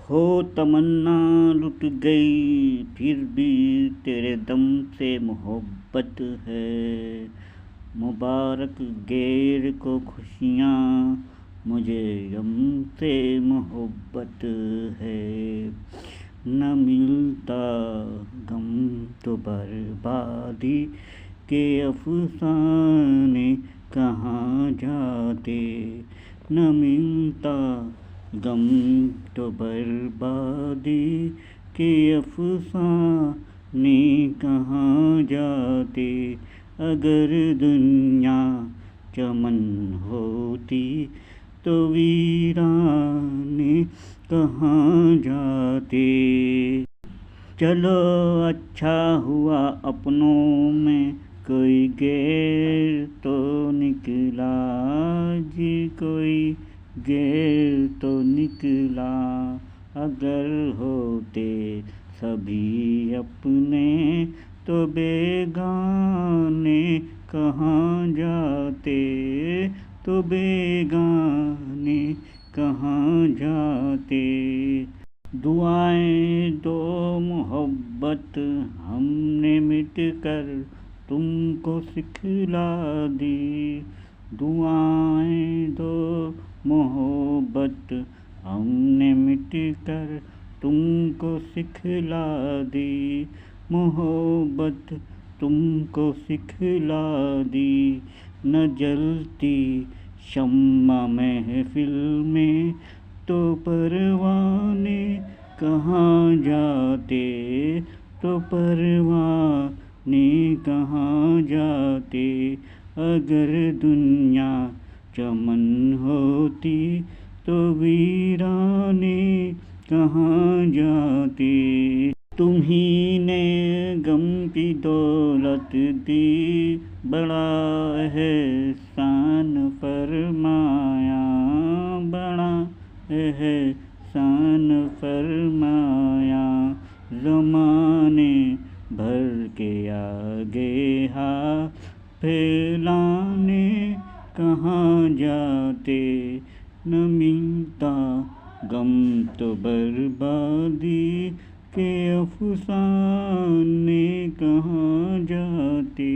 हो तमन्ना लुट गई फिर भी तेरे दम से मोहब्बत है। मुबारक गैर को खुशियाँ, मुझे गम से मोहब्बत है। न मिलता गम तो बर्बादी के अफसाने कहाँ जाते। न मिलता गम तो बर्बादी के अफसाने कहाँ जाते। अगर दुनिया चमन होती तो वीराने कहाँ जाते। चलो अच्छा हुआ अपनों में कोई गैर तो निकला जी, कोई गैर तो निकला। अगर होते सभी अपने तो बेगाने कहाँ जाते। तो बेगाने कहाँ जाते। दुआएं दो मोहब्बत हमने मिटकर तुमको सिखला दी। दुआएं दो मोहब्बत हमने मिटकर तुमको सिखला दी। मोहब्बत तुमको सिखला दी। न जलती शम्मा महफिल में तो परवाने कहाँ जाते। तो परवाने कहाँ जाते। अगर दुनिया चमन होती तो वीराने कहाँ जाते। तुम्ही ने गम की दौलत दी, बड़ा एहसान फरमाया। बड़ा एहसान फरमाया। ज़माने भर के आगे हाथ फैलाने कहाँ जाते। न मिलता गम तो बर्बादी के अफसाने कहाँ जाते।